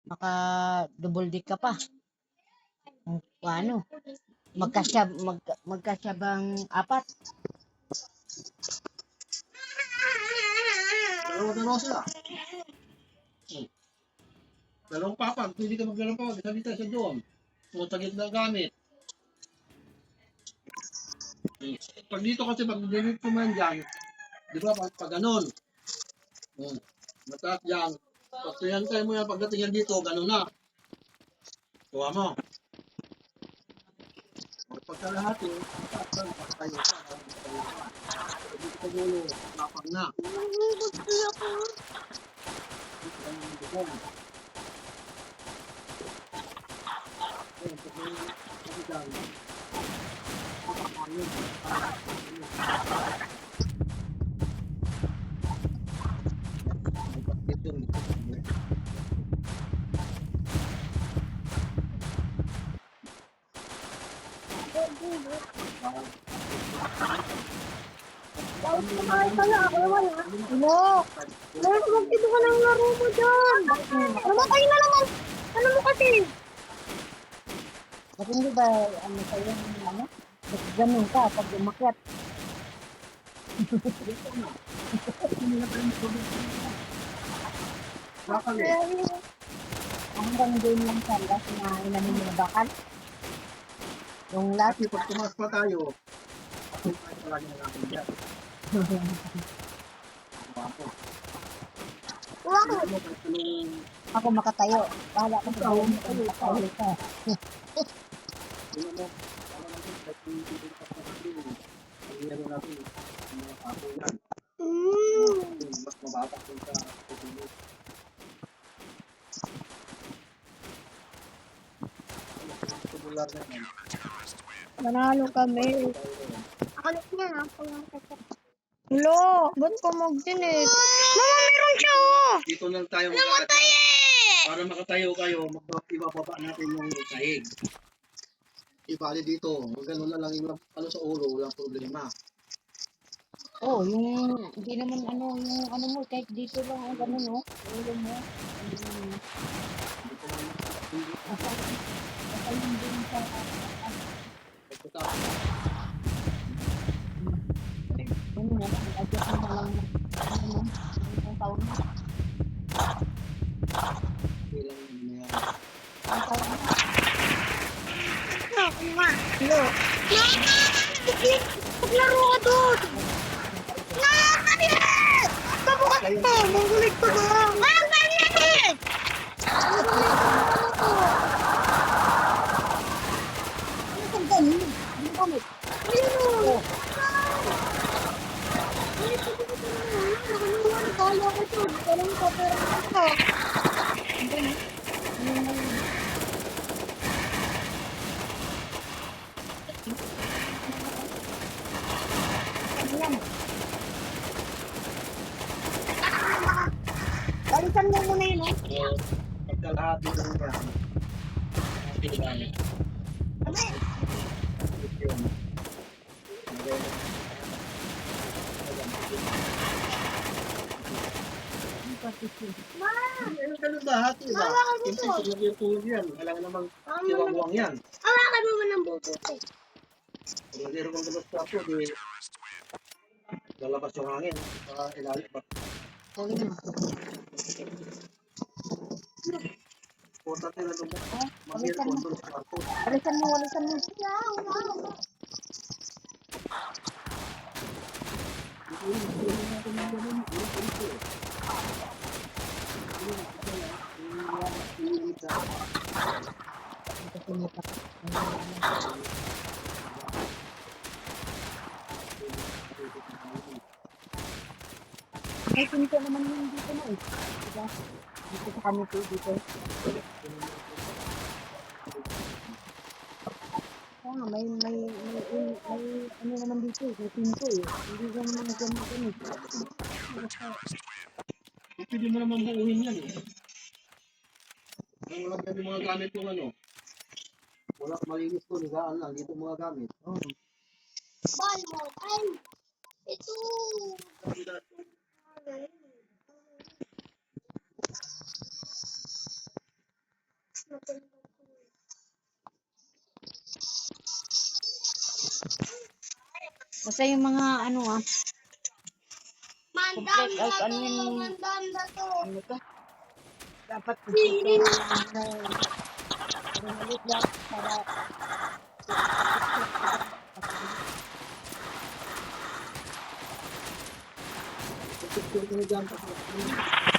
Maka double dick ka pa. Ano? Magkasyabang apat. Dalawa sila. Dalawang papag, pwede ka magdalawang papag, isa dito, isa doon. Tagit na gamit. Pag dito kasi, pag dinit ko man dyan, di ba, pag ganon. Mataas dyan. Pag tinantay mo yan, pagdating yan dito, ganon na. Kuha mo. Pagkalahati, tayo pa. Dito ka gulo, lapang na. Ano? Meron magtito ka ng laro mo dyan. Namatay na naman. Ano mo kasi? Ba't hindi ba ano sa'yo ano? Ba't ganun ka pag umakyat? Hanggang doon lang sa last na inanin mo na bakal. Yung last. Kasi pag tumas pa tayo, ako tayo palagi na natin dyan. Ako makatayo. Bahala ka sa doon. Makatayo ka. Mas mababa kung sa tutulog. Tubular na yan. Manalo kami. Akalit niya na ako lang kasi. Lo, ba't ko mag-delete? Mama, meron siya oh! Dito lang tayo para makatayo kayo, ibababa natin yung sahig. Ibali dito, gano'n na lang yung ano sa ulo, walang problema. Oh, yung hindi naman ano, yung ano mo, kahit dito lang ang ganun, no? Ulo mo. Basta yung din sa ano na lang, adjust mo na lang ano mo, yung taon mo. Ang taon mo. Lo. Paglaro ka doon! Nakakali! Kabukas mo! Manggulig pa ba? Walang ganyan! Ano kang ganun? Ano kami? Ayun! Nakalimutan kala ko ito. Walang kapera ka. Balikan mo muna yun, oh. Pagkalahati lang yan. Pilihan. Ganun ba? Hati ba? Siyempre, tulog yung tulog yan. Alam namang siwang-wang yan. Hawakan mo man ang bubuti. Kung meron kang gulos pa po, di lalabas yung hangin. Ilalim ba? Punta tayo na lumok. Mamir ko, tulog sa kwarto. Walisan mo, walisan mo. Ay, pinito naman yung dito na eh. Diba? Dito sa kami po, dito. Kaya nga, may ano naman dito eh, may pinto eh. Hindi ka naman ganito eh. Pwede mo naman buuhin yan eh. Ang wala pwede mga gamit yung ano. Wala malinis ko, nigaan lang. Dito mga gamit. Ball mo. Ay! Ito! Basta yung mga ano complete out ano yung ano to. Dapat dito ulit lang para Picture ko na dyan.